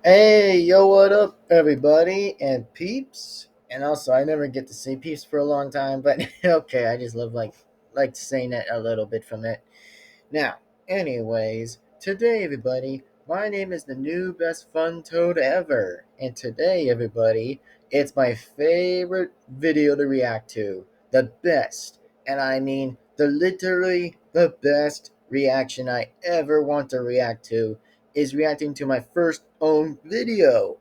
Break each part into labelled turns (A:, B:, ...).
A: Hey, yo, what up, everybody, and peeps? And also, I never get to say peeps for a long time, but okay, I just love like saying it a little bit from it. Now, anyways, today, everybody, my name is the new best fun toad ever, and today, everybody, it's my favorite video to react to, the best, and I mean the literally the best reaction I ever want to react to is reacting to my first own video.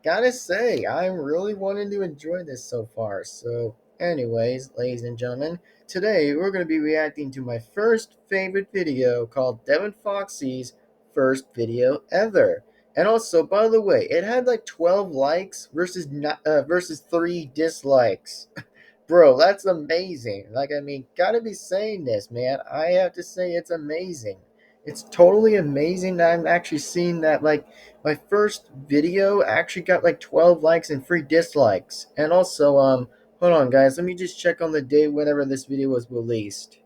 A: Gotta say, I'm really wanting to enjoy this so far. So, anyways, ladies and gentlemen, today we're going to be reacting to my first favorite video called Devin-Foxy's first video ever. And also, by the way, it had like 12 likes versus 3 dislikes. Bro, that's amazing. Like, I mean, gotta be saying this, man. I have to say it's amazing. It's totally amazing that I'm actually seeing that, like, my first video actually got like 12 likes and 3 dislikes. And also, hold on, guys. Let me just check on the day whenever this video was released.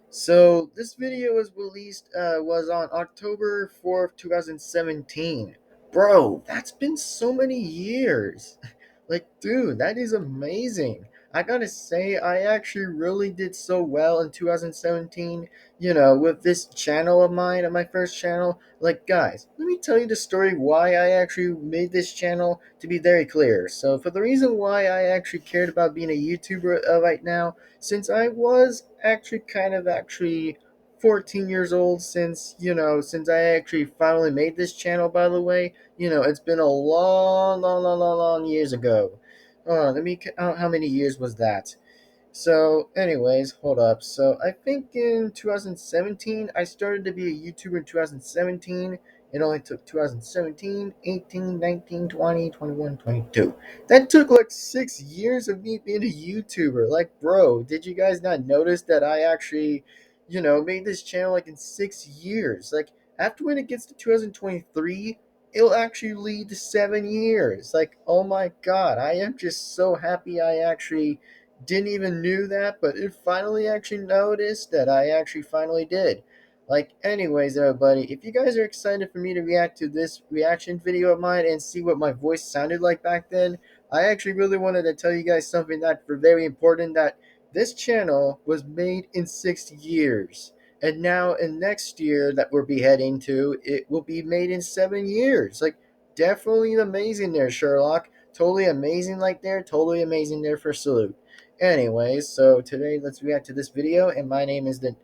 A: So this video was on October 4th, 2017. Bro, that's been so many years. Like, dude, that is amazing. I gotta say, I actually really did so well in 2017, with this channel of mine, my first channel. Like, guys, let me tell you the story why I actually made this channel to be very clear. So, for the reason why I actually cared about being a YouTuber right now, since I was actually kind of actually 14 years old since I actually finally made this channel, by the way. It's been a long, long, long, long, long years ago. Let me count how many years was that. So, anyways, hold up. So, I think in 2017, I started to be a YouTuber in 2017. It only took 2017, 18, 19, 20, 21, 22. That took like 6 years of me being a YouTuber. Like, bro, did you guys not notice that I actually, made this channel like in 6 years? Like, after when it gets to 2023, it'll actually lead to 7 years. Like, oh my god, I am just so happy I actually didn't even knew that, but it finally actually noticed that I actually finally did. Like, anyways, everybody, if you guys are excited for me to react to this reaction video of mine and see what my voice sounded like back then, I actually really wanted to tell you guys something that for very important, that this channel was made in 6 years. And now in next year that we'll be heading to, it will be made in 7 years. Like, definitely amazing there, Sherlock. Totally amazing like there. Totally amazing there for salute. Anyways, so today let's react to this video, and my name is the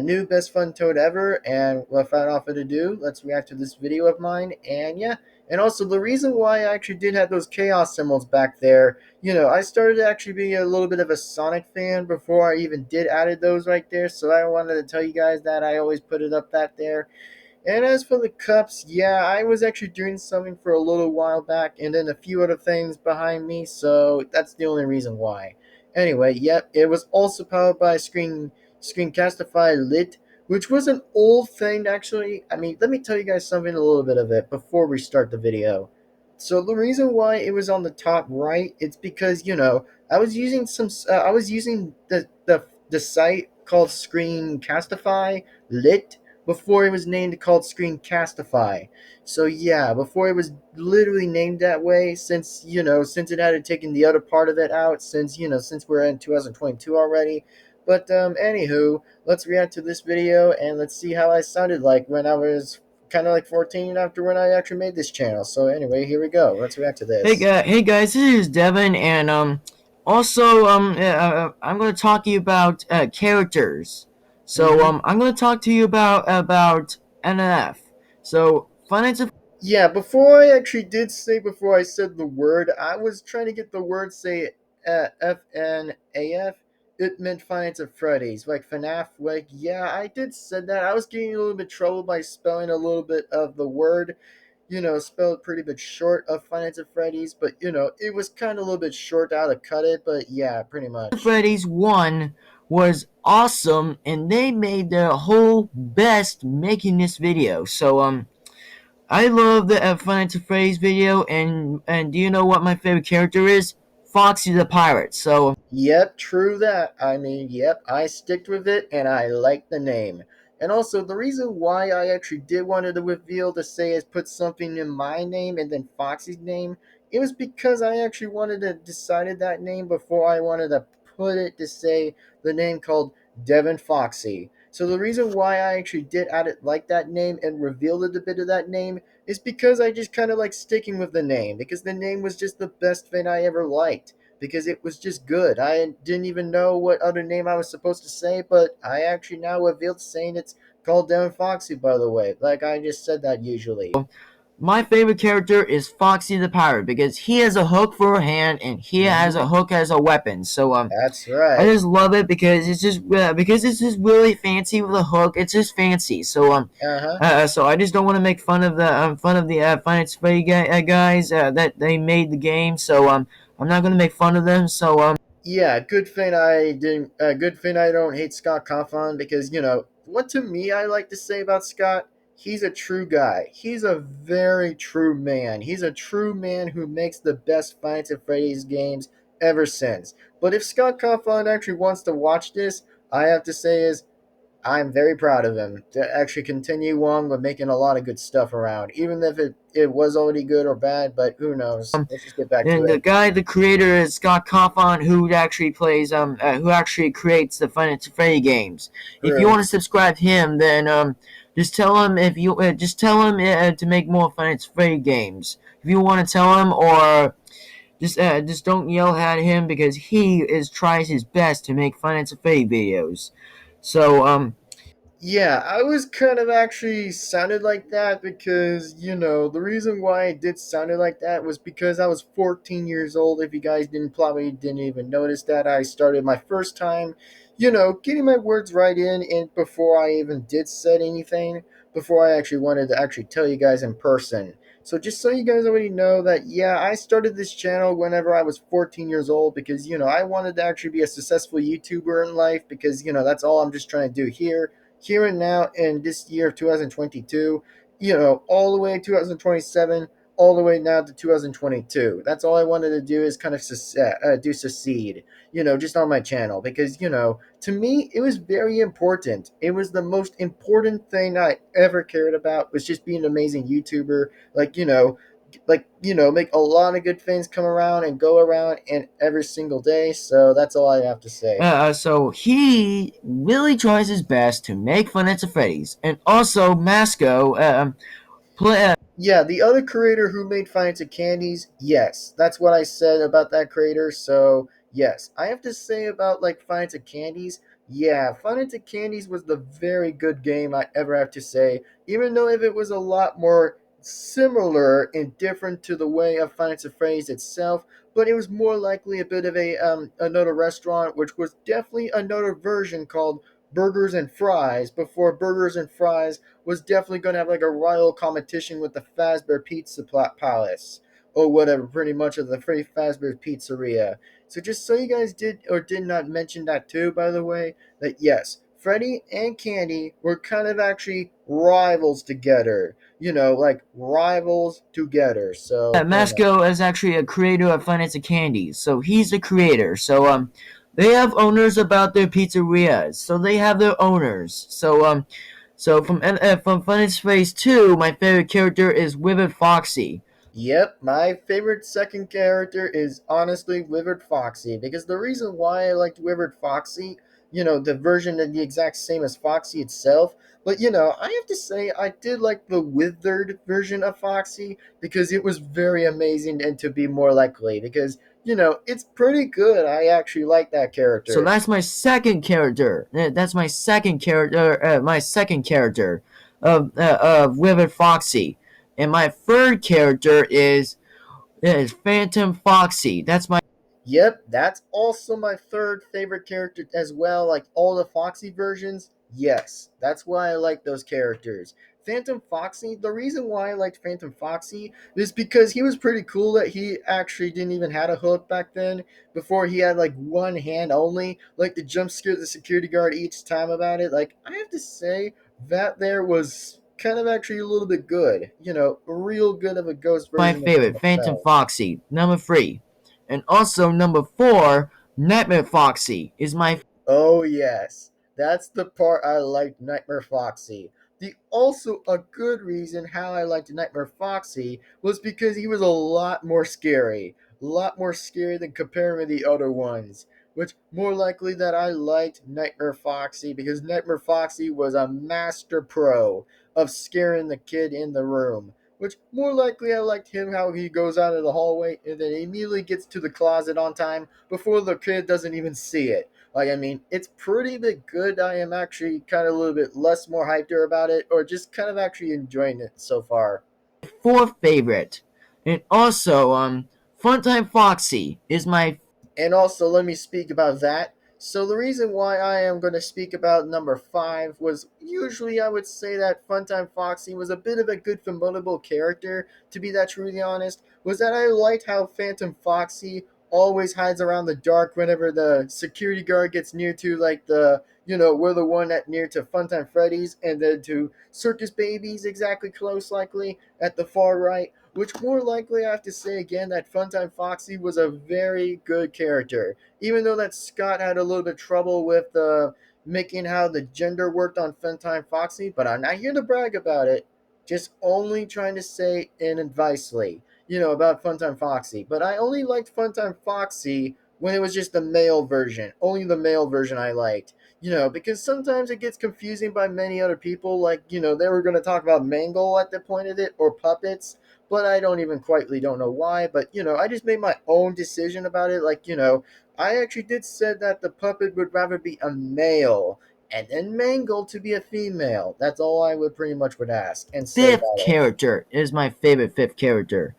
A: new best fun toad ever. And without further ado, let's react to this video of mine. And yeah, and also the reason why I actually did have those chaos symbols back there, I started to actually be a little bit of a Sonic fan before I even did added those right there. So I wanted to tell you guys that I always put it up that there. And as for the cups, yeah, I was actually doing something for a little while back, and then a few other things behind me, so that's the only reason why. Anyway, yep, it was also powered by Screencastify Lit, which was an old thing actually. I mean, let me tell you guys something, a little bit of it before we start the video. So the reason why it was on the top right, it's because I was using the site called Screencastify Lit before it was named called Screencastify. So yeah, before it was literally named that way, since it had taken the other part of it out, since we're in 2022 already. But anywho, let's react to this video and let's see how I sounded like when I was kind of like 14 after when I actually made this channel. So anyway, here we go. Let's react to this.
B: Hey guys, this is Devin, and also I'm going to talk to you about characters. So
A: Mm-hmm.
B: I'm going to talk to you about NF. So finance of
A: Yeah, before I said the word, I was trying to get the word say FNAF. It meant Finance of Freddy's, like FNAF. Like, yeah, I did said that. I was getting a little bit trouble by spelling a little bit of the word, spelled pretty bit short of Finance of Freddy's, but it was kind of a little bit short how to cut it, but yeah, pretty much.
B: Freddy's 1 was awesome, and they made their whole best making this video. So I love the Finance of Freddy's video, and do you know what my favorite character is? Foxy the Pirate. So
A: Yep, true that. I mean, yep, I sticked with it and I like the name. And also, the reason why I actually did wanted to reveal to say is put something in my name and then Foxy's name, it was because I actually wanted to decided that name before I wanted to put it to say the name called Devin-Foxy. So the reason why I actually did add it like that name and revealed a bit of that name is because I just kind of like sticking with the name because the name was just the best thing I ever liked because it was just good. I didn't even know what other name I was supposed to say, but I actually now revealed saying it's called Devin-Foxy, by the way. Like I just said that usually.
B: My favorite character is Foxy the Pirate because he has a hook for a hand and he has a
A: Hmm.
B: hook as a weapon. So
A: That's
B: I
A: right.
B: just love it because it's just really fancy with a hook. It's just fancy.
A: Uh huh.
B: So I just don't want to make fun of the Finance Freddy guys that they made the game. So I'm not gonna make fun of them. So
A: Yeah, good thing I didn't. Good thing I don't hate Scott Cawthon because what to me I like to say about Scott. He's a true guy. He's a very true man. He's a true man who makes the best Fights at Freddy's games ever since. But if Scott Cawthon actually wants to watch this, I have to say is I'm very proud of him to actually continue on with making a lot of good stuff around, even if it was already good or bad. But who knows? Let's just get back to
B: and
A: it.
B: the creator is Scott Cawthon, who actually creates the Finance Freddy games. If you
A: True.
B: want to subscribe to him, then just tell him to make more Finance Freddy games. If you want to tell him, or just don't yell at him because he is tries his best to make Finance Freddy videos. So
A: Yeah, I was kind of actually sounded like that because, the reason why I did sounded like that was because I was 14 years old. If you guys didn't even notice that, I started my first time, getting my words right in and before I even did said anything, before I actually wanted to actually tell you guys in person. So just so you guys already know that, yeah, I started this channel whenever I was 14 years old because, I wanted to actually be a successful YouTuber in life because, that's all I'm just trying to do here and now in this year of 2022, all the way 2027, all the way now to 2022. That's all I wanted to do is kind of do succeed, just on my channel because, to me, it was very important. It was the most important thing I ever cared about was just being an amazing YouTuber. Make a lot of good things come around and go around and every single day. So that's all I have to say.
B: so he really tries his best to make Finance Freddy's, and also Masco play.
A: Yeah, the other creator who made Finance of Candies, yes, that's what I said about that creator. So yes, I have to say about like Finance of Candies. Yeah, Finance of Candies was the very good game I ever have to say. Even though if it was a lot more similar and different to the way of Finance of Phrase itself, but it was more likely a bit of a another restaurant, which was definitely another version called Burgers and Fries before Burgers and Fries was definitely going to have like a rival competition with the Fazbear Pizza Palace or whatever, pretty much of the free Fazbear Pizzeria. So just so you guys did or did not mention that too, by the way, that yes, Freddy and Candy were kind of actually rivals together. Like rivals together. So
B: Masco is actually a creator of Finance of Candies, so he's the creator. So they have owners about their pizzerias, so they have their owners. So from Finance Phase 2, my favorite character is Withered Foxy.
A: Yep, my favorite second character is honestly Withered Foxy because the reason why I liked Withered Foxy, the version of the exact same as Foxy itself, but I have to say I did like the withered version of Foxy because it was very amazing and to be more likely because it's pretty good. I actually like that
B: So
A: character.
B: that's my second character. That's my second character. My second character of Withered Foxy, and my third character is Phantom Foxy. That's my
A: Yep, that's also my third favorite character as well. Like all the Foxy versions, yes, that's why I like those characters. Phantom Foxy, the reason why I liked Phantom Foxy is because he was pretty cool that he actually didn't even had a hook back then. Before he had like one hand only, like to jump scare the security guard each time about it. Like I have to say that there was kind of actually a little bit good. A real good of a ghost
B: my
A: version of him
B: favorite, Phantom
A: itself.
B: Foxy. Number three, and also number four, Nightmare Foxy is my
A: Oh yes. That's the part I liked Nightmare Foxy. The also a good reason how I liked Nightmare Foxy was because he was a lot more scary. A lot more scary than comparing with the other ones. Which more likely that I liked Nightmare Foxy because Nightmare Foxy was a master pro of scaring the kid in the room. Which more likely I liked him how he goes out of the hallway and then immediately gets to the closet on time before the kid doesn't even see it. Like, I mean, it's pretty bit good. I am actually kind of a little bit less more hyped about it, or just kind of actually enjoying it so far.
B: Fourth favorite. And also, Funtime Foxy is my
A: And also, let me speak about that. So, the reason why I am going to speak about number five was usually I would say that Funtime Foxy was a bit of a good formidable character, to be that truly honest, was that I liked how Phantom Foxy always hides around the dark whenever the security guard gets near to, like, we're the one at near to Funtime Freddy's, and then to Circus Babies, exactly close, likely, at the far right. Which more likely I have to say again that Funtime Foxy was a very good character. Even though that Scott had a little bit of trouble with making how the gender worked on Funtime Foxy, but I'm not here to brag about it. Just only trying to say in advicely, about Funtime Foxy. But I only liked Funtime Foxy when it was just the male version. Only the male version I liked. Because sometimes it gets confusing by many other people. Like, they were going to talk about Mangle at the point of it, or puppets, but I don't even quietly don't know why. But I just made my own decision about it. Like, I actually did said that the puppet would rather be a male, and then Mangle to be a female. That's all I would pretty much would ask and say
B: fifth
A: about it.
B: character. Is my favorite fifth character.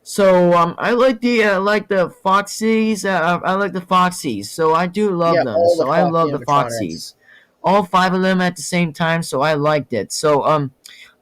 B: So I like the Foxies. I like the Foxies. So I do love
A: Yeah,
B: them.
A: all the
B: So I
A: Foxy
B: love the
A: animatronics.
B: Foxies. All five of them at the same time. So I liked it. So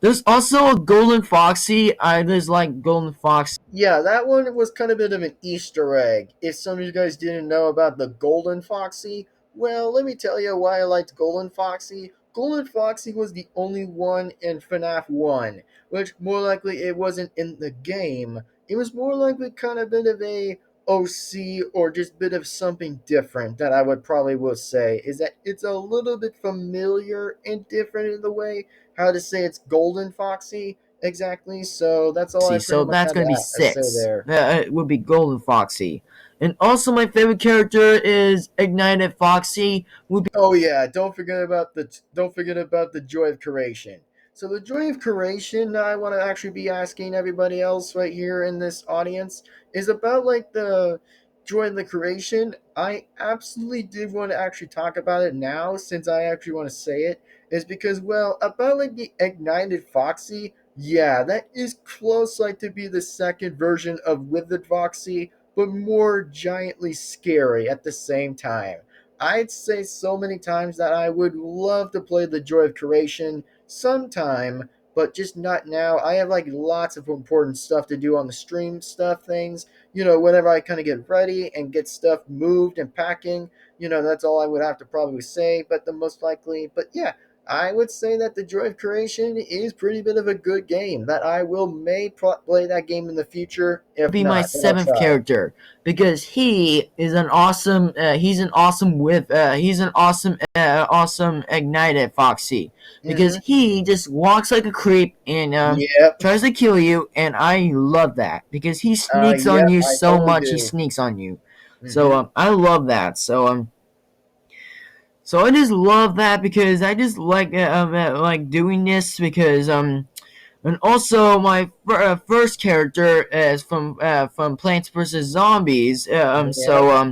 B: there's also a Golden Foxy. I just like Golden Foxy.
A: Yeah, that one was kind of a bit of an Easter egg. If some of you guys didn't know about the Golden Foxy, well, let me tell you why I liked Golden Foxy. Golden Foxy was the only one in FNAF 1, which more likely it wasn't in the game. It was more likely kind of a bit of a OC or just bit of something different that I would probably will say is that it's a little bit familiar and different in the way how to say it's Golden Foxy. Exactly. So that's all I pretty
B: So
A: much
B: that's
A: had
B: gonna be
A: to say
B: six.
A: there.
B: It would be Golden Foxy. And also my favorite character is Ignited Foxy. Would be
A: Oh yeah, don't forget about the joy of creation. So the joy of creation I want to actually be asking everybody else right here in this audience is about like the joy of the creation. I absolutely did want to actually talk about it now since I actually want to say it is because well about like the ignited Foxy, yeah, that is close like to be the second version of Withered Foxy, but more giantly scary at the same time. I'd say so many times that I would love to play the Joy of Creation sometime, but just not now. I have like lots of important stuff to do on the stream stuff things. Whenever I kind of get ready and get stuff moved and packing, that's all I would have to probably say. But the most likely, but yeah, I would say that the Joy of Creation is pretty bit of a good game. That I will play that game in the future. If
B: be my
A: not, then I'll
B: seventh
A: try.
B: character because he is an awesome. He's an awesome Ignited Foxy because
A: Mm-hmm.
B: he just walks like a creep and
A: Yep.
B: tries to kill you, and I love that because he sneaks on
A: Yep.
B: you
A: I
B: so
A: totally
B: much. He
A: do.
B: sneaks on you, so
A: Mm-hmm.
B: I love that. So I just love that because I just like doing this because and also, my first character is from Plants vs Zombies.
A: Yep.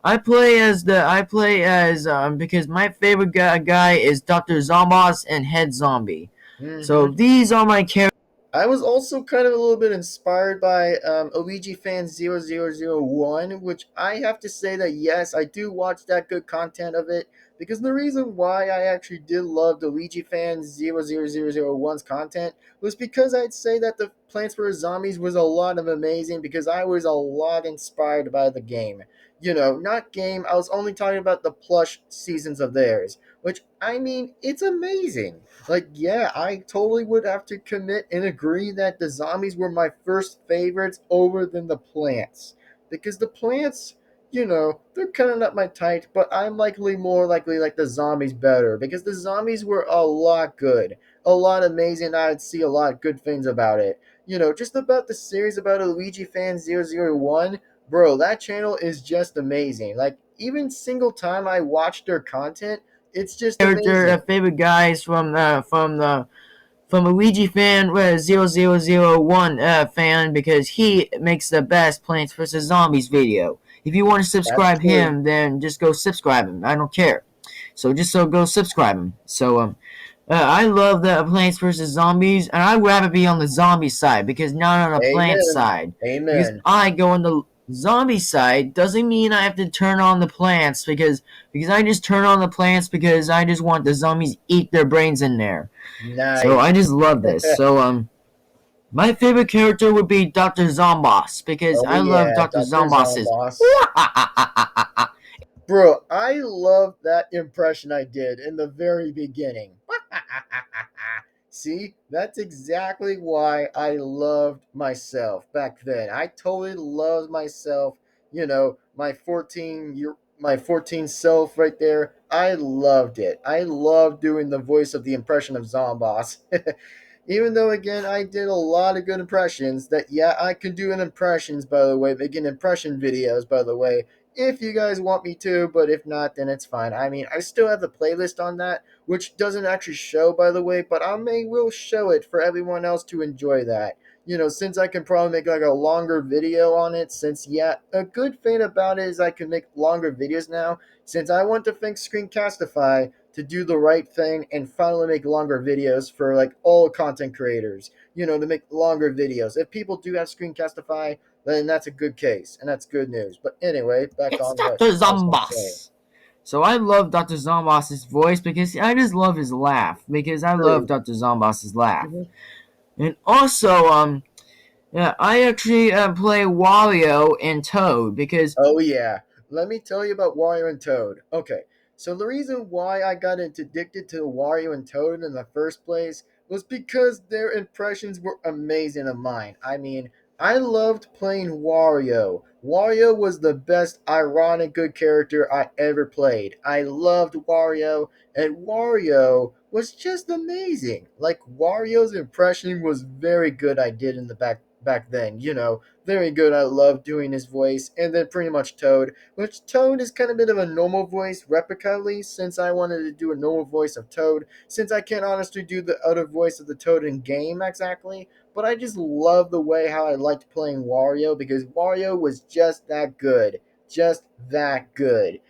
B: I play as because my favorite guy is Doctor Zombos and Head Zombie. So
A: Mm-hmm.
B: these are my characters.
A: I was also kind of a little bit inspired by Luigi Fan 0001, which I have to say that yes, I do watch that good content of it because the reason why I actually did love the Luigi Fan 00001's content was because I'd say that the Plants vs. Zombies was a lot of amazing because I was a lot inspired by the game. Not game, I was only talking about the plush seasons of theirs, which I mean, it's amazing. Like, yeah, I totally would have to commit and agree that the zombies were my first favorites over than the plants. Because the plants, they're kind of not my type, but I'm likely more likely like the zombies better because the zombies were a lot good, a lot amazing. I'd see a lot of good things about it. Just about the series about a Luigi fan 001, bro, that channel is just amazing. Like, even single time I watch their content, it's just
B: Character
A: amazing.
B: favorite guys from a Luigi fan, 0001 fan, because he makes the best Plants vs Zombies video. If you want to
A: That's
B: subscribe
A: true.
B: him, then just go subscribe him. I don't care. So go subscribe him. I love the Plants vs Zombies, and I'd rather be on the zombie side because not on the plant
A: Amen.
B: side. Because
A: Amen.
B: I go on the zombie side doesn't mean I have to turn on the plants because I just turn on the plants because I just want the zombies eat their brains in there. So I
A: Nice.
B: just love this. My favorite character would be Dr. Zombos because
A: Oh
B: I love
A: yeah,
B: Dr.
A: Dr.
B: Zombos's.
A: Zomboss. Bro, I love that impression I did in the very beginning. See, that's exactly why I loved myself back then. I totally loved myself, my 14 self right there. I loved it. I loved doing the voice of the impression of Zomboss. Even though, again, I did a lot of good impressions, that, yeah, I can do an impressions, by the way, making impression videos, by the way, if you guys want me to, but if not, then it's fine. I mean, I still have the playlist on that, which doesn't actually show, by the way, but will show it for everyone else to enjoy that. Since I can probably make like a longer video on it, since, yeah, a good thing about it is I can make longer videos now, since I want to thank Screencastify to do the right thing and finally make longer videos for like all content creators, to make longer videos. If people do have Screencastify, then that's a good case and that's good news. But anyway, back
B: It's
A: on what
B: Dr.
A: I was going to say.
B: Zombos. So I love Dr. Zombos' voice because I just love his laugh because I love
A: True.
B: Dr. Zombos' laugh.
A: Hmm.
B: And also, yeah, I actually play Wario and Toad because
A: Oh yeah. Let me tell you about Wario and Toad. Okay. So the reason why I got addicted to Wario and Toad in the first place was because their impressions were amazing of mine. I mean, I loved playing Wario. Wario was the best ironic good character I ever played. I loved Wario, and Wario was just amazing. Like, Wario's impression was very good. I did in the back then, very good. I love doing his voice. And then pretty much Toad, which Toad is kind of a bit of a normal voice replicately, since I wanted to do a normal voice of Toad, since I can't honestly do the other voice of the Toad in game exactly. But I just love the way how I liked playing Wario because Wario was just that good. Just that good.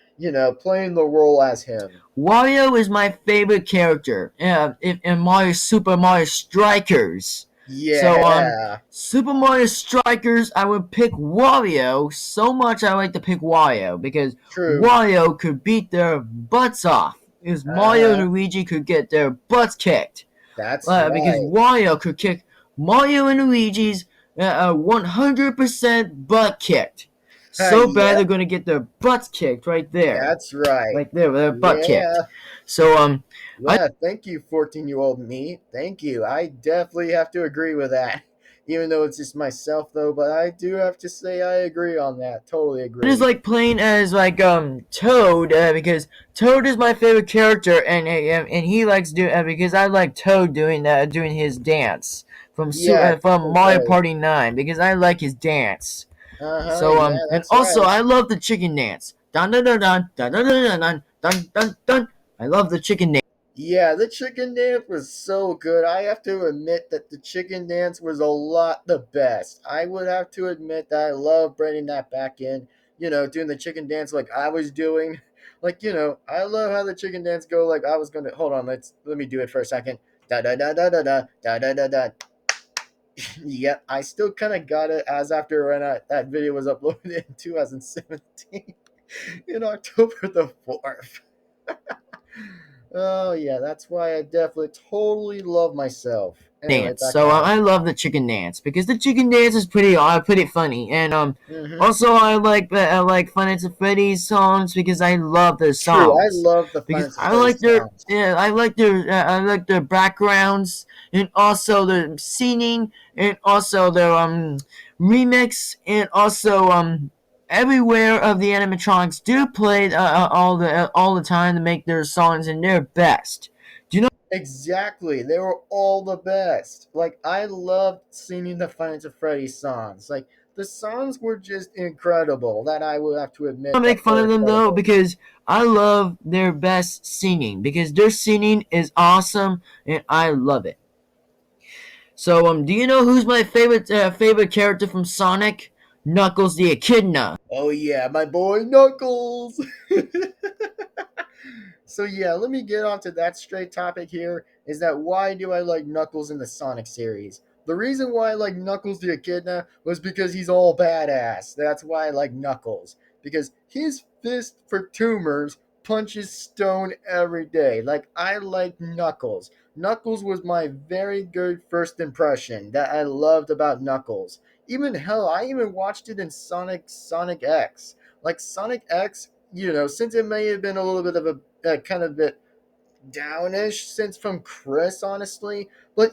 A: Playing the role as him.
B: Wario is my favorite character in Mario Super Mario Strikers.
A: Yeah,
B: Super Mario Strikers, I would pick Wario so much. I like to pick Wario because
A: true.
B: Wario could beat their butts off. Because
A: Uh
B: Mario
A: huh.
B: and Luigi could get their butts kicked.
A: That's
B: Because
A: right.
B: Wario could kick Mario and Luigi's 100% butt kicked. So bad they're
A: Yep,
B: gonna get their butts kicked right there,
A: that's right.
B: right there, with their butt kicked.
A: Yeah.
B: So I
A: Yeah, thank you, 14-year-old me. Thank you. I definitely have to agree with that. Even though it's just myself, though, but I do have to say I agree on that. Totally
B: just
A: agree.
B: like playing as like Toad because Toad is my favorite character and he likes do because I like Toad doing his dance
A: Yeah,
B: from
A: definitely
B: Mario
A: Toad.
B: Party 9 because I like his dance.
A: Uh huh, yeah,
B: And
A: that's
B: also
A: right.
B: I love the chicken dance. Dun dun dun dun dun dun dun dun dun dun dun. I love the chicken dance.
A: Yeah, the chicken dance was so good. I have to admit that the chicken dance was a lot the best. I would have to admit that I love bringing that back in, doing the chicken dance like I was doing. Like, I love how the chicken dance go like I was gonna hold on, let me do it for a second. Da da da da da da da da da da. Yep, I still kind of got it as after when that video was uploaded in 2017 in October the 4th. Oh yeah, that's why I definitely totally love myself. Anyway,
B: Dance.
A: back on.
B: I love the chicken dance because the chicken dance is pretty funny. And
A: Hmm.
B: also I like Finance of Freddy's songs because I love their
A: True, I
B: songs
A: love the
B: because
A: Finance of Freddy's sounds.
B: I like their backgrounds and also the singing and also their remix and also everywhere of the animatronics do play all the time to make their songs and their best. Do you know
A: Exactly. They were all the best. Like I loved singing the Five Nights at Freddy's songs. Like the songs were just incredible. That I will have to
B: I
A: admit
B: make
A: that
B: fun
A: they're
B: of them though
A: incredible.
B: because I love their best singing because their singing is awesome and I love it. So do you know who's my favorite character from Sonic? Knuckles the Echidna.
A: Oh yeah, my boy Knuckles. So yeah, let me get on to that straight topic here. Is that why do I like Knuckles in the Sonic series? The reason why I like Knuckles the Echidna was because he's all badass. That's why I like Knuckles. Because his fist for tumors punches stone every day. Like I like Knuckles. Knuckles was my very good first impression that I loved about Knuckles. Even hell, I even watched it in Sonic X. Like Sonic X, since it may have been a little bit of a kind of bit downish since from Chris, honestly. But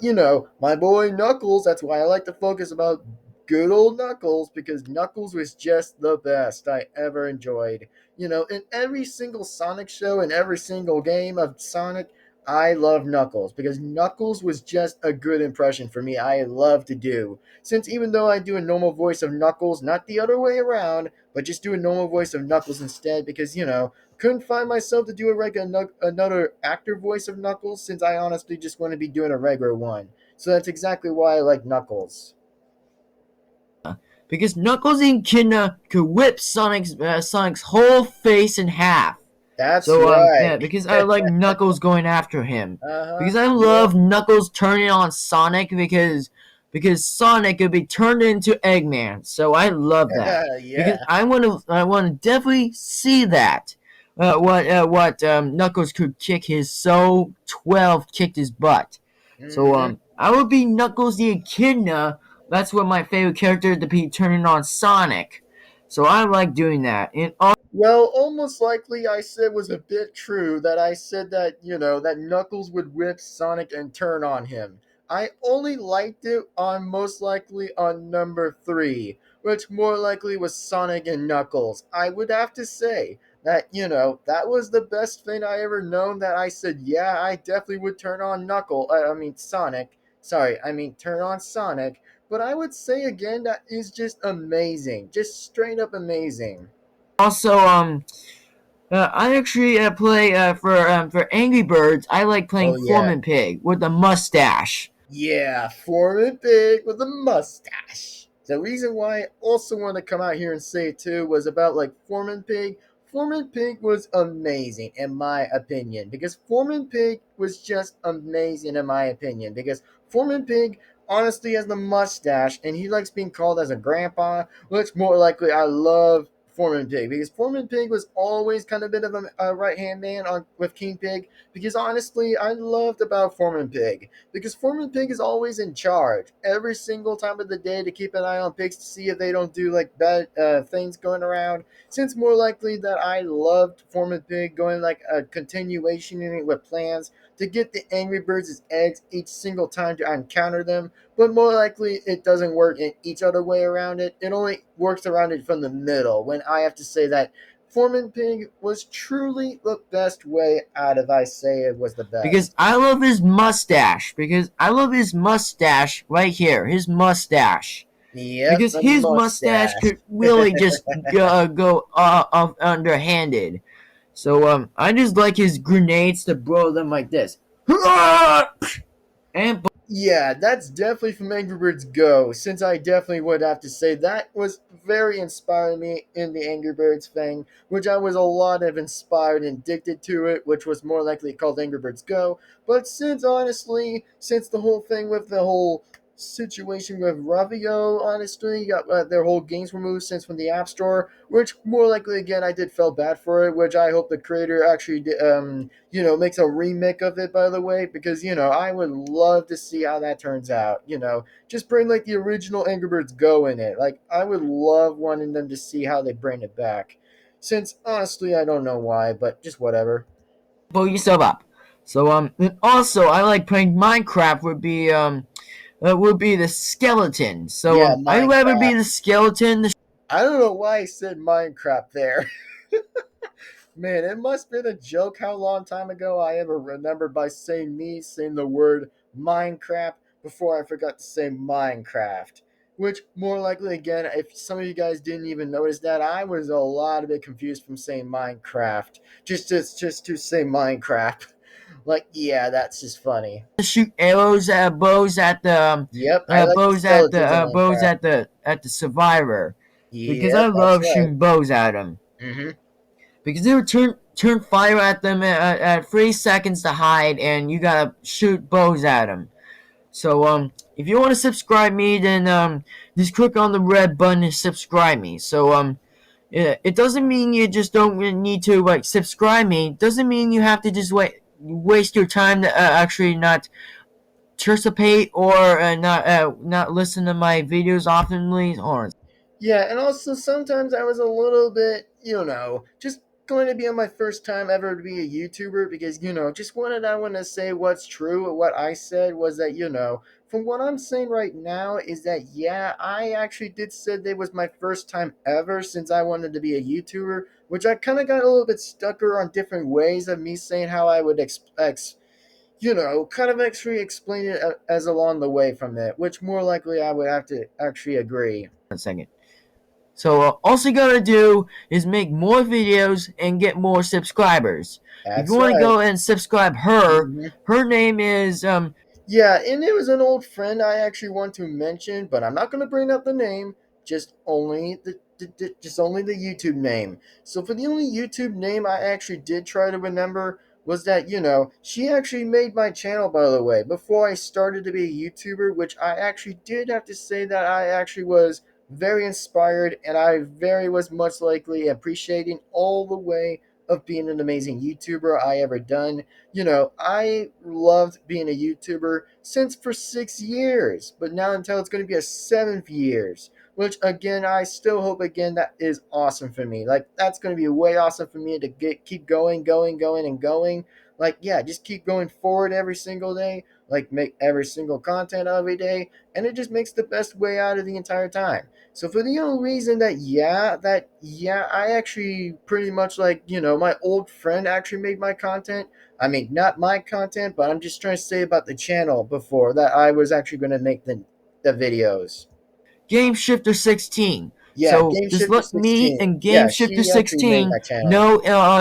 A: my boy Knuckles, that's why I like to focus about good old Knuckles, because Knuckles was just the best I ever enjoyed. In every single Sonic show and every single game of Sonic, I love Knuckles because Knuckles was just a good impression for me. I love to do. Since even though I do a normal voice of Knuckles, not the other way around, but just do a normal voice of Knuckles instead, because couldn't find myself to do another actor voice of Knuckles, since I honestly just want to be doing a regular one. So that's exactly why I like Knuckles.
B: Because Knuckles the Echidna could whip Sonic's whole face in half.
A: That's
B: So
A: right.
B: yeah, because I like Knuckles going after him.
A: Uh-huh.
B: Because I
A: Yep.
B: love Knuckles turning on Sonic because Sonic could be turned into Eggman. So I love that. Because
A: Yeah.
B: I want to definitely see that. What Knuckles could kick his so 12 kicked his butt. So
A: Hmm.
B: I would be Knuckles the Echidna. That's what my favorite character to be turning on Sonic. So I like doing that. And
A: Well, almost likely I said was a bit true that I said that, that Knuckles would whip Sonic and turn on him. I only liked it on most likely on number three, which more likely was Sonic and Knuckles. I would have to say that, that was the best thing I ever known that I said, yeah, I definitely would turn on Sonic. Sorry, I mean, turn on Sonic. But I would say again, that is just amazing. Just straight up amazing.
B: also I actually play for Angry Birds. I like playing
A: Oh yeah.
B: Foreman Pig with a mustache.
A: Yeah, Foreman Pig with a mustache. The reason why I also want to come out here and say it too was about like Foreman Pig. Foreman Pig was amazing in my opinion, because Foreman Pig was just amazing in my opinion, because Foreman Pig honestly has the mustache and he likes being called as a grandpa, which more likely I love Foreman Pig, because Foreman Pig was always kind of a bit of a right hand man on with King Pig, because honestly I loved about Foreman Pig, because Foreman Pig is always in charge every single time of the day to keep an eye on pigs to see if they don't do like bad things going around. Since more likely that I loved Foreman Pig going like a continuation in it with plans to get the Angry Birds' eggs each single time to encounter them, but more likely it doesn't work in each other way around it. It only works around it from the middle, when I have to say that Foreman Pig was truly the best way out of I say it was the
B: Because
A: best.
B: I love his mustache. Because I love his mustache right here. His mustache.
A: Yep,
B: Because
A: the
B: his mustache
A: mustache.
B: could really just go underhanded. So I just like his grenades to blow them like this. And
A: Yeah, that's definitely from Angry Birds Go, since I definitely would have to say that was very inspiring me in the Angry Birds thing, which I was a lot of inspired and addicted to it, which was more likely called Angry Birds Go. But since honestly, since the whole thing with the whole situation with Ravio, honestly, got their whole games removed since from the App Store, which more likely again I did feel bad for it, which I hope the creator actually makes a remake of it, by the way, because I would love to see how that turns out. Just bring like the original Angry Birds Go in it. Like I would love wanting them to see how they bring it back. Since honestly I don't know why, but just whatever.
B: pull yourself up. So and also I like playing Minecraft would be the skeleton. So
A: Yeah,
B: I'd rather
A: Minecraft.
B: be the skeleton.
A: I don't know why I said Minecraft there. Man, it must have been a joke how long time ago I ever remembered by saying the word Minecraft before I forgot to say Minecraft. Which, more likely again, if some of you guys didn't even notice that, I was a lot of bit confused from saying Minecraft. Just to say Minecraft. Like, yeah, that's just funny.
B: Shoot arrows at bows at the
A: Yep, I like the skeletons in
B: bows
A: Minecraft.
B: at the survivor, because I
A: Yep, that's
B: love
A: right.
B: shooting bows at them
A: Mm-hmm.
B: because they would turn fire at them at 3 seconds to hide, and you gotta shoot bows at them. So if you want to subscribe me, then just click on the red button and subscribe me. So yeah, it doesn't mean you just don't need to like subscribe me. It doesn't mean you have to just waste your time to actually not participate or not listen to my videos oftenly or
A: Yeah, and also sometimes I was a little bit, just going to be on my first time ever to be a YouTuber because, just wanted I want to say what's true. What I said was that, from what I'm saying right now is that yeah, I actually did said it was my first time ever since I wanted to be a YouTuber, which I kind of got a little bit stucker on different ways of me saying how I would kind of actually explain it as along the way from it, which more likely I would have to actually agree.
B: 1 second. So all you gotta do is make more videos and get more subscribers. If you
A: That's
B: want to
A: right.
B: go and subscribe her,
A: Hmm.
B: her name is
A: Yeah, and it was an old friend I actually want to mention, but I'm not going to bring up the name. Just only just only the YouTube name. So for the only YouTube name I actually did try to remember was that she actually made my channel, by the way, before I started to be a YouTuber, which I actually did have to say that I actually was very inspired and I very was much likely appreciating all the way of being an amazing YouTuber I ever done. I loved being a YouTuber since for 6 years, but now until it's going to be a seventh years, which again, I still hope again that is awesome for me. Like that's going to be way awesome for me to keep going, going, going, and going. Like yeah, just keep going forward every single day. Like make every single content every day, and it just makes the best way out of the entire time. So for the only reason that I actually pretty much like my old friend actually made my content. I mean, not my content, but I'm just trying to say about the channel before that I was actually going to make the videos.
B: Game Shifter 16.
A: Yeah,
B: So
A: Game
B: just
A: Shifter
B: let me
A: 16.
B: and Game
A: Yeah,
B: Shifter
A: she actually made
B: 16
A: my channel.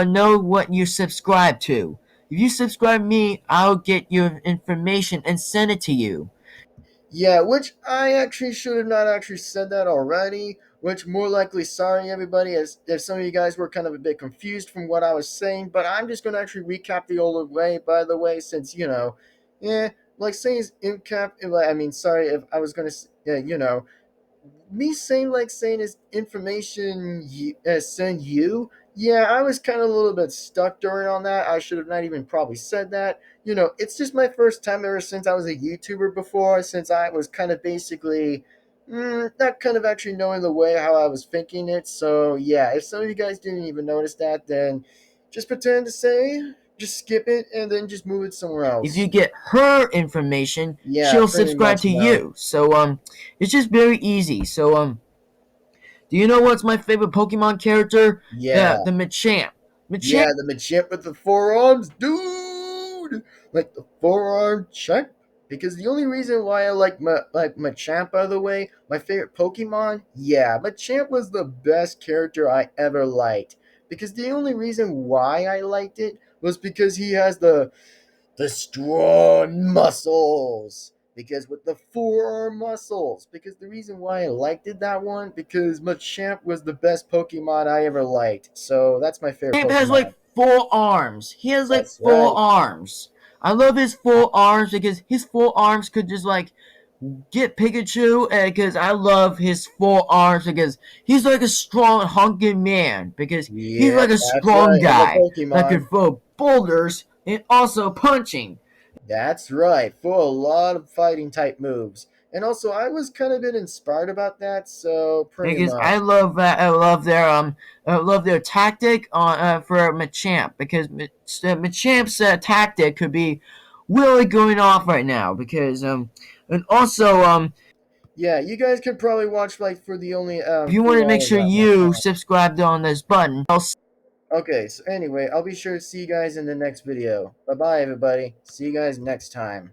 B: know what you subscribe to. If you subscribe me, I'll get your information and send it to you.
A: Yeah, which I actually should have not actually said that already. Which more likely, sorry everybody, as if some of you guys were kind of a bit confused from what I was saying. But I'm just going to actually recap the old way. By the way, since yeah, like saying in cap. I mean, sorry if I was going to, me saying is information send you. Yeah, I was kind of a little bit stuck during on that. I should have not even probably said that. It's just my first time ever since I was a YouTuber before, since I was kind of basically not kind of actually knowing the way how I was thinking it. So yeah, if some of you guys didn't even notice that, then just pretend to say, just skip it and then just move it somewhere
B: If you
A: else.
B: get her information,
A: Yeah,
B: she'll
A: pretty
B: subscribe
A: much
B: to
A: no.
B: you. So it's just very easy. So do you know what's my favorite Pokemon character?
A: Yeah.
B: The Machamp. Machamp
A: Yeah, the Machamp with the forearms, dude. Like the forearm check. Because the only reason why I like Machamp, by the way, my favorite Pokemon, yeah, Machamp was the best character I ever liked. Because the only reason why I liked it was because he has the strong muscles. Because with the forearm muscles. Because the reason why I liked it that one, because Machamp was the best Pokemon I ever liked. So that's my favorite
B: has like
A: Pokemon.
B: 4 arms. He has like
A: That's
B: four
A: right.
B: arms. I love his 4 arms because his 4 arms could just like get Pikachu, because I love his 4 arms because he's like a strong honking man because he's
A: Yep,
B: like a
A: that's
B: strong
A: right. In the
B: guy that could
A: Pokemon.
B: throw boulders and also punching.
A: That's right. For a lot of fighting type moves. And also, I was kind of been inspired about that. So pretty
B: Because
A: much.
B: I love their tactic on for Machamp because Machamp's tactic could be really going off right now because and also
A: Yeah, you guys could probably watch like for the only
B: If you want
A: through
B: to make
A: all of
B: sure
A: that one
B: you
A: time.
B: subscribed on this button,
A: Okay, so anyway, I'll be sure to see you guys in the next video. Bye bye, everybody. See you guys next time.